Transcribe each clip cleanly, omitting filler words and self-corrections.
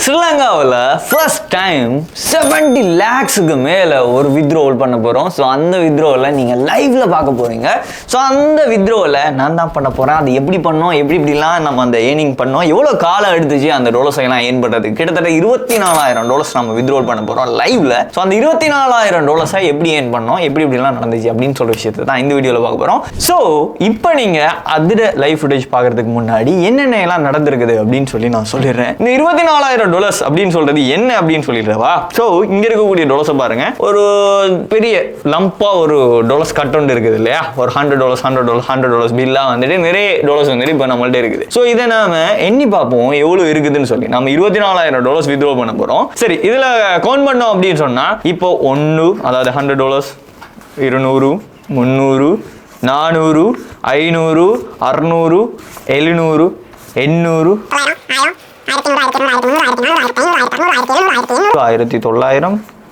ஸ்ரீலங்காவில் first time 70 lakhsக்கு மேலே ஒரு வித்ட்ரோவல் பண்ண போகிறோம். ஸோ அந்த வித்ட்ரோவலை நீங்கள் லைவ்ல பார்க்க போகிறீங்க. ஸோ அந்த வித்ட்ரோவலை நான் தான் பண்ண போகிறேன். அது எப்படி பண்ணோம், எப்படிலாம் நம்ம அந்த ஏர்னிங் பண்ணோம், எவ்வளோ காலம் எடுத்துச்சு அந்த டொலர்ஸையெல்லாம் ஏர்ன் பண்ணுறதுக்கு. கிட்டத்தட்ட $24,000 நம்ம வித்ட்ரோவல் பண்ண போகிறோம் லைவ்ல. ஸோ அந்த $24,000 எப்படி ஏர்ன் பண்ணோம், எப்படிலாம் நடந்துச்சு அப்படின்னு சொல்கிற விஷயத்தை தான் இந்த வீடியோவில் பார்க்க போகிறோம். ஸோ இப்போ நீங்கள் அதில் லைவ் ஃபுட்டேஜ் பார்க்கறதுக்கு முன்னாடி என்னென்ன எல்லாம் நடந்திருக்குது அப்படின்னு சொல்லி நான் சொல்லிடுறேன். இந்த $24,000 அப்படின்னு சொல்றது என்ன அப்படின்னு சொல்லிடுறவா. ஸோ இங்க இருக்கக்கூடிய டொலர்ஸை பாருங்க. ஒரு பெரிய லம்பா ஒரு டொலர்ஸ் கட்டொண்டு இருக்குது இல்லையா, ஒரு $100 பில்லா வந்துட்டு நிறைய டொலர்ஸ் வந்துட்டு இப்போ நம்மள்ட்ட இருக்குது. ஸோ இதை நாம எண்ணி பார்ப்போம் எவ்வளவு இருக்குதுன்னு சொல்லி. நம்ம $24,000 வித்ட்ரா பண்ண போறோம். சரி, இதுல கவுண்ட் பண்ணோம் அப்படின்னு சொன்னா இப்போ ஒன்று, அதாவது $100, 200, 300, 400, 500, 600, 700, 800, 1900,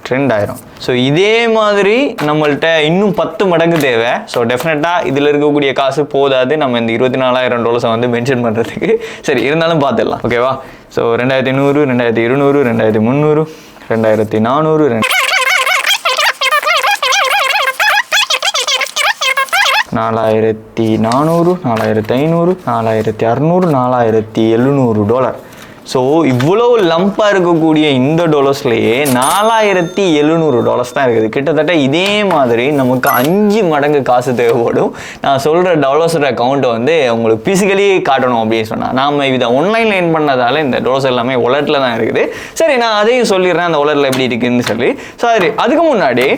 2000. ஸோ இதே மாதிரி நம்மள்ட்ட இன்னும் 10 மடங்கு தேவை. ஸோ டெஃபினட்டாக இதில் இருக்கக்கூடிய காசு போதாது நம்ம இந்த $24,000 வந்து மென்ஷன் பண்ணுறதுக்கு. சரி, இருந்தாலும் பார்த்துடலாம், ஓகேவா. ஸோ 2500, 2200, 2300, 2400, 4400, 4500, 4600, $4700. ஸோ இவ்வளோ லம்பாக இருக்கக்கூடிய இந்த டொலர்ஸ்லேயே $4700 தான் இருக்குது. கிட்டத்தட்ட இதே மாதிரி நமக்கு 5 மடங்கு காசு தேவைப்படும். நான் சொல்கிற டொலர்ஸோட அக்கௌண்ட்டை வந்து உங்களுக்கு பிசிக்கலி காட்டணும் அப்படின்னு சொன்னால், நாம் இதை ஆன்லைனில் ஏர்ன் பண்ணதால இந்த டொலர்ஸ் எல்லாமே வாலெட்டில் தான் இருக்குது. சரி, நான் அதையும் சொல்லிடுறேன் அந்த வாலெட்டில் எப்படி இருக்குதுன்னு சொல்லி. சரி, அதுக்கு முன்னாடி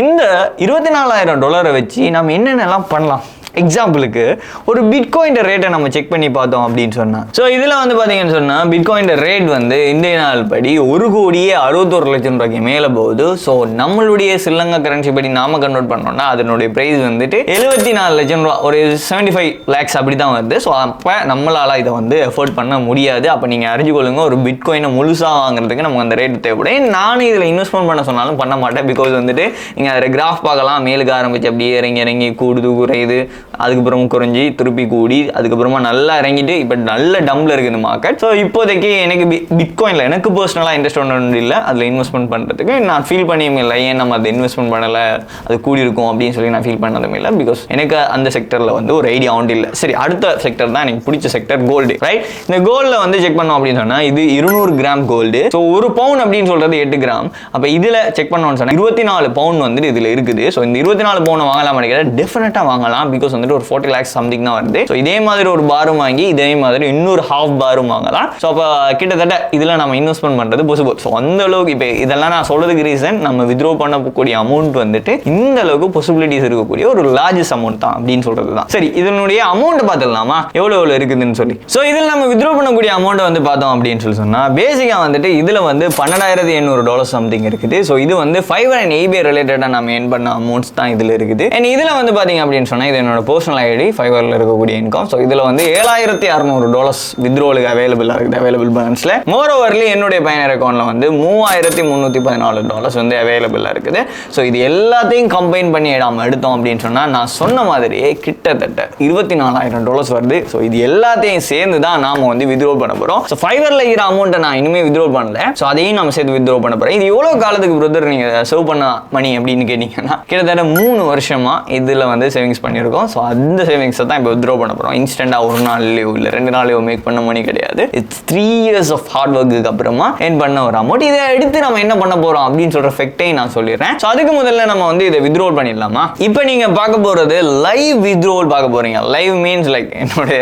இந்த $24,000 வச்சு நம்ம என்னென்னலாம் பண்ணலாம். எக்ஸாம்பிளுக்கு ஒரு பிட்காயின் ரேட்டை நம்ம செக் பண்ணி பார்த்தோம் அப்படின்னு சொன்னா, ஸோ இதில் வந்து பார்த்தீங்கன்னு சொன்னால் பிட்காயின் ரேட் வந்து இந்திய நாள் படி $1,61,00,000 மேலே போகுது. ஸோ நம்மளுடைய ஸ்ரீலங்கா கரன்சி படி நாம கன்வெர்ட் பண்ணோம்னா அதனுடைய ப்ரைஸ் வந்துட்டு $74 லட்சம், ஒரு 75 lakhs அப்படி தான் வருது. ஸோ அப்போ நம்மளால் இதை வந்து எஃபோர்ட் பண்ண முடியாது. அப்போ நீங்கள் அறிஞ்சுக்கொள்ளுங்க, ஒரு பிட்காயினை முழுசாக வாங்குறதுக்கு நமக்கு அந்த ரேட் தேவைப்படும். நானும் இதில் இன்வெஸ்ட்மெண்ட் பண்ண சொன்னாலும் பண்ண மாட்டேன். பிகாஸ் வந்துட்டு நீங்கள் அதில் கிராஃப் பார்க்கலாம், மேலுக்கு ஆரம்பிச்சு அப்படியே இறங்கி கூடுது, குறையுது, அதுக்கப்புறம் குறைஞ்சி திருப்பி கூடி, அதுக்கப்புறமா நல்லா இறங்கிட்டு இப்போ நல்ல டம்பில் இருக்குது இந்த மார்க்கெட். ஸோ இப்போதைக்கு எனக்கு பிட்காயினில் எனக்கு பர்சனலாக இன்ட்ரெஸ்ட் ஒன்று இல்லை. அதில் இன்வெஸ்ட்மெண்ட் பண்ணுறதுக்கு நான் ஃபீல் பண்ணியும் இல்லை. ஏன் நம்ம அதை இன்வெஸ்ட்மெண்ட் பண்ணலை, அது கூடி இருக்கும் அப்படின்னு சொல்லி நான் ஃபீல் பண்ணதும் இல்லை. பிகாஸ் எனக்கு அந்த செக்டரில் வந்து ஒரு ஐடியா ஒன்று இல்லை. சரி, அடுத்த செக்டர் தான் எனக்கு பிடிச்ச செக்டர், கோல்டு. ரைட், இந்த கோல்டில் வந்து செக் பண்ணோம் அப்படின்னு சொன்னால் இது 200 கிராம் கோல்டு. ஸோ ஒரு பவுன் அப்படின்னு சொல்கிறது 8 கிராம். அப்போ இதில் செக் பண்ணோன்னு சொன்னால் 24 பவுன் வந்துட்டு இதில் இருக்குது. ஸோ இந்த 24 பவுனை வாங்கலாம் நினைக்கிறேன், டெஃபினட்டாக வாங்கலாம். பிகாஸ் வந்துட்டு ஒரு 40 lakhs சம்திங் தான் வருது. ஸோ இதே மாதிரி ஒரு பாரும் வாங்கி இதே மாதிரி இன்னொரு ஹாஃப் பாரும் வாங்கலாம். ஸோ அப்போ கிட்டத்தட்ட இதில் நம்ம இன்வெஸ்ட்மெண்ட் பண்ணுறது பாசிபிள். ஸோ அந்த அளவுக்கு இப்போ இதெல்லாம் நான் சொல்றதுக்கு ரீசன், நம்ம வித்ட்ரா பண்ணக்கூடிய அமௌண்ட் வந்துட்டு இந்த அளவுக்கு பாசிபிலிட்டிஸ் இருக்கக்கூடிய ஒரு லார்ஜஸ்ட் அமௌண்ட் தான் அப்படின்னு சொல்றது தான். சரி, இதனுடைய அமௌண்ட் பார்த்துடலாமா எவ்வளோ இருக்குதுன்னு சொல்லி. ஸோ இதில் நம்ம வித்ட்ரா பண்ணக்கூடிய அமௌண்ட் வந்து பார்த்தோம் அப்படின்னு சொல்லி சொன்னால் பேசிக்காக வந்துட்டு இதில் வந்து $12,800 சம்திங் இருக்குது. ஸோ இது வந்து Fiverr and eBay ரிலேட்டடாக நம்ம ஏர்ன் பண்ண அமௌண்ட்ஸ் தான் இதில் இருக்குது. அண்ட் இதில் வந்து பார்த்தீங்க அப்படின்னு சொன்னால் இது என்னோட பர்சனல் ஐடி, Fiverrல இருக்கக்கூடிய இன்கம். ஸோ இதில் வந்து $7,600 வித்ட்ரோலுக்கு அவைலபிள் பேலன்ஸ்ல. மோரோவர்லி என்னுடைய பயனர் அக்கௌண்ட்ல வந்து $3,314 வந்து அவைலபிளாக இருக்குது. ஸோ இது எல்லாத்தையும் கம்பைன் பண்ணி நம்ம எடுத்தோம் அப்படின்னு சொன்னால் நான் சொன்ன மாதிரியே கிட்டத்தட்ட $24,000 வருது. ஸோ இது எல்லாத்தையும் சேர்ந்து தான் நாம வந்து வித்ட்ரா பண்ண போறோம். ஸோ Fiverrல இருக்கிற அமௌண்ட்டை நான் இனிமேல் வித்ட்ரா பண்ணல. ஸோ அதையும் நம்ம சேர்த்து வித்ட்ரா பண்ண போறோம். இது எவ்வளோ காலத்துக்கு பிரதர் நீங்க சேவ் பண்ண மணி அப்படின்னு கேட்டீங்கன்னா கிட்டத்தட்ட 3 வருஷமா இதில் வந்து சேவிங்ஸ் பண்ணியிருக்கோம். ஸோ அந்த சேவிங்ஸை தான் இப்போ வித்ட்ரா பண்ண போகிறோம். இன்ஸ்டன்ட்டாக ஒரு நாள்லையோ இல்லை 2 நாள்லையோ மேக் பண்ண மணி கிடையாது. It's 3 years of hard work அப்புறமா ஏர்ன் பண்ண ஒரு அமௌண்ட். இதை எடுத்து நம்ம என்ன பண்ண போகிறோம் அப்படின்னு சொல்கிற ஃபெக்டையும் நான் சொல்லிடுறேன். ஸோ அதுக்கு முதல்ல நம்ம வந்து இதை வித்ட்ரா பண்ணிடலாமா. இப்போ நீங்கள் பார்க்க போகிறது லைவ் வித்ட்ராவல் பார்க்க போகிறீங்க. லைவ் மீன்ஸ் லைக் என்னுடைய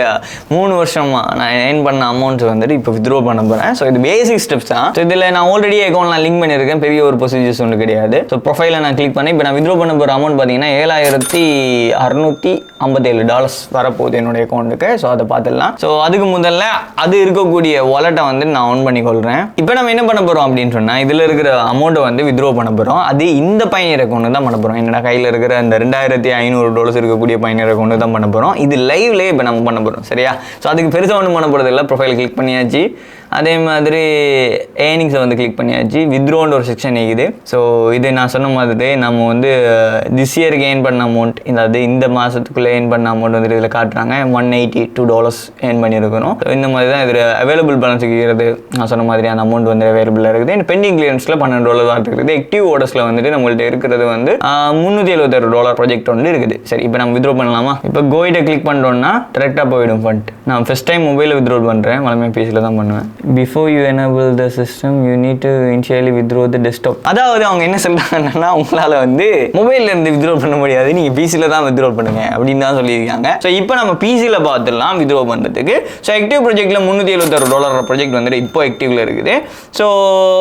3 வருஷமா நான் ஏர்ன் பண்ண அமௌண்ட்ஸ் வந்துட்டு இப்போ வித்ட்ரா பண்ண போகிறேன். ஸோ இது பேசிக் ஸ்டெப்ஸ் தான். ஸோ இதில் நான் ஆல்ரெடி அக்கௌண்ட்லாம் லிங்க் பண்ணியிருக்கேன். பெரிய ஒரு ப்ரொசீஜர்ஸ் ஒன்று கிடையாது. ஸோ ப்ரொஃபைலை நான் கிளிக் பண்ணி இப்போ நான் வித்ட்ரா பண்ண போகிற அமௌண்ட் பார்த்தீங்கன்னா $7,657 வரப்போகுது என்னுடைய அக்கௌண்ட்டுக்கு. ஸோ அதை பார்த்துடலாம். ஸோ அதுக்கு முதல்ல அது இருக்கக்கூடிய வாலெட்டை வந்து நான் ஆன் பண்ணி கொள்கிறேன். இப்போ நம்ம என்ன பண்ண போகிறோம் அப்படின்னு சொன்னால் இதில் இருக்கிற அமௌண்ட்டை வந்து வித்ட்ரா பண்ண போகிறோம். அது இந்த பயனர் அக்கௌண்ட்டு தான் பண்ண போகிறோம். என்னோட கையில் இருக்கிற இந்த $2,500 இருக்கக்கூடிய பயனர் அக்கௌண்ட்டு தான் பண்ண போகிறோம். இது லைவ்லேயே இப்போ நம்ம பண்ண போகிறோம், சரியா. ஸோ அதுக்கு பெருசாக ஒன்றும் பண்ண போகிறது இல்லை. ப்ரொஃபைல் கிளிக் பண்ணியாச்சு. அதே மாதிரி ஏர்னிங்ஸை வந்து கிளிக் பண்ணியாச்சு. வித்ட்ரான்ற ஒரு செக்ஷன் இருக்குது. ஸோ இது நான் சொன்ன மாதிரி நம்ம வந்து திஸ் இயருக்கு ஏர்ன் பண்ண அமௌண்ட், இந்த மாதத்துக்குள்ளே வித்ரோவில் ஏர்ன் பண்ண அமௌண்ட் வந்துட்டு இதில் காட்டுறாங்க. $182 ஏர்ன் பண்ணியிருக்கணும். இந்த மாதிரி தான் இதில் அவைலபிள் பேலன்ஸ் இருக்கிறது. நான் சொன்ன மாதிரி அந்த அமௌண்ட் வந்து அவைலபிளாக இருக்குது. அண்ட் பெண்டிங் கிளியரன்ஸில் $12 தான் இருக்குது. ஆக்டிவ் ஆர்டர்ஸில் வந்துட்டு நம்மள்ட்ட இருக்கிறது வந்து $376 ப்ராஜெக்ட் வந்து இருக்குது. சரி, இப்போ நம்ம வித்ரோ பண்ணலாமா? இப்போ கோயிட்டை கிளிக் பண்ணுறோம்னா டேரெக்டாக போயிடும் ஃபண்ட். நான் ஃபஸ்ட் டைம் மொபைலில் வித்ரோ பண்ணுறேன், வளமே பேசியில் தான் பண்ணுவேன். Before you enable the system you need to initially withdraw the desktop. அதாவது அவங்க என்ன சொல்கிறாங்கன்னா, உங்களால் வந்து மொபைலில் இருந்து வித்ரோ பண்ண முடியாது, நீங்கள் பிசியில் தான் வித்ரோ பண்ணுங்க அப்படின்னு தான் சொல்லியிருக்காங்க. ஸோ இப்போ நம்ம பிசியில் பார்த்துடலாம் வித்ரோ பண்ணுறதுக்கு. ஸோ ஆக்டிவ் ப்ராஜெக்ட்டில் $376 ப்ராஜெக்ட் வந்துட்டு இப்போ ஆக்டிவில் இருக்குது. ஸோ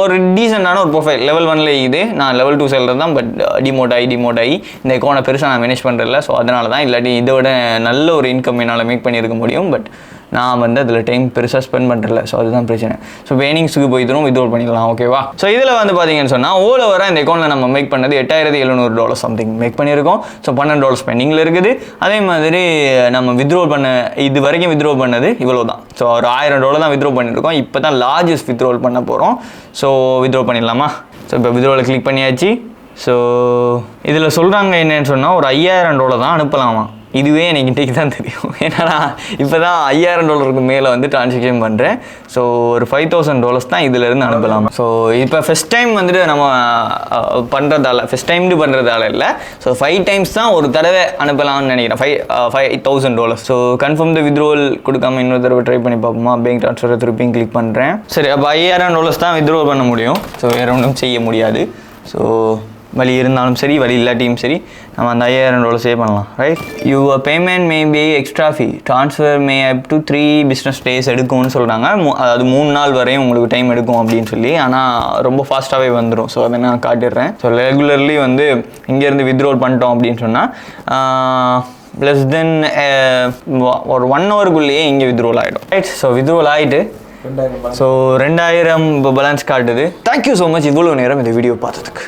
ஒரு டீசெண்டான ஒரு ப்ரொஃபைல் லெவல் 1ல் இது. நான் லெவல் 2 செல்றது தான், பட் டிமோட் ஆகி இந்த அக்கௌண்ட்டை பெருசாக நான் மேனேஜ் பண்ணுறதில்ல. ஸோ அதனால தான், இல்லாட்டி இதை விட நல்ல ஒரு இன்கம் என்னால் மேக் பண்ணியிருக்க முடியும். பட் நான் வந்து அதில் டைம் பெருசாக ஸ்பெண்ட் பண்ணுறதில்ல. ஸோ அதுதான் பிரச்சனை. ஸோ ஏர்னிங்ஸுக்கு போய் தரும் வித்ரோ பண்ணிடலாம். ஓகேவா? ஸோ இதில் வந்து பார்த்தீங்கன்னு சொன்னால் ஓல் ஓவராக இந்த அக்கௌண்ட்டில் நம்ம மேக் பண்ணது $8700 சம்திங் மேக் பண்ணியிருக்கோம். ஸோ $12 ஸ்பெண்டிங்கில் இருக்குது. அதே மாதிரி நம்ம வித்ரோ பண்ண இது வரைக்கும் வித்ரோ பண்ணது இவ்வளோ தான். ஸோ ஒரு $1000 தான் வித்ரோ பண்ணியிருக்கோம். இப்போ தான் லார்ஜஸ்ட் வித்ரோல் பண்ண போகிறோம். ஸோ வித்ரோ பண்ணிடலாமா? ஸோ இப்போ வித்ரோவில் கிளிக் பண்ணியாச்சு. ஸோ இதில் சொல்கிறாங்க என்னன்னு சொன்னால் ஒரு $5000 தான் அனுப்பலாமா. இதுவே எனக்கு இன்றைக்கு தான் தெரியும். ஏன்னா இப்போ தான் $5000 மேலே வந்து ட்ரான்சாக்ஷன் பண்ணுறேன். ஸோ ஒரு $5000 தான் இதிலேருந்து அனுப்பலாம். ஸோ இப்போ ஃபஸ்ட் டைம் வந்துட்டு நம்ம பண்ணுறதால, ஃபஸ்ட் டைம்னு பண்ணுறதால இல்லை, ஸோ 5 டைம்ஸ் தான் ஒரு தடவை அனுப்பலாம்னு நினைக்கிறேன். $5000. ஸோ கன்ஃபார்ம் த வித்ரோல் கொடுக்காம இன்னொரு தடவை ட்ரை பண்ணி பார்ப்போமா? பேங்க் ட்ரான்ஸ்ஃபரை திருப்பியும் கிளிக் பண்ணுறேன். சரி, அப்போ $5000 தான் வித்ரோ பண்ண முடியும். ஸோ வேறு ஒன்றும் செய்ய முடியாது. ஸோ வழி இருந்தாலும் சரி, வழி இல்லாட்டியும் சரி, நம்ம அந்த $5000 சேவ் பண்ணலாம். Right, your payment may be extra fee transfer May up to 3 business days எடுக்கும்னு சொல்கிறாங்க. அதாவது 3 நாள் வரையும் உங்களுக்கு டைம் எடுக்கும் அப்படின்னு சொல்லி. ஆனால் ரொம்ப ஃபாஸ்ட்டாகவே வந்துடும். ஸோ அதை நான் காட்டிடுறேன். ஸோ ரெகுலர்லி வந்து இங்கேருந்து வித்ரோல் பண்ணிட்டோம் அப்படின்னு சொன்னால் ப்ளஸ் தென் ஒரு 1 ஹவருக்குள்ளேயே இங்கே வித்ரோல் ஆகிடும். ரைட், ஸோ வித்ரோல் ஆகிட்டு ஸோ 2000 பேலன்ஸ் காட்டுது. தேங்க்யூ ஸோ மச் இவ்வளோ நேரம் இந்த வீடியோ பார்த்ததுக்கு.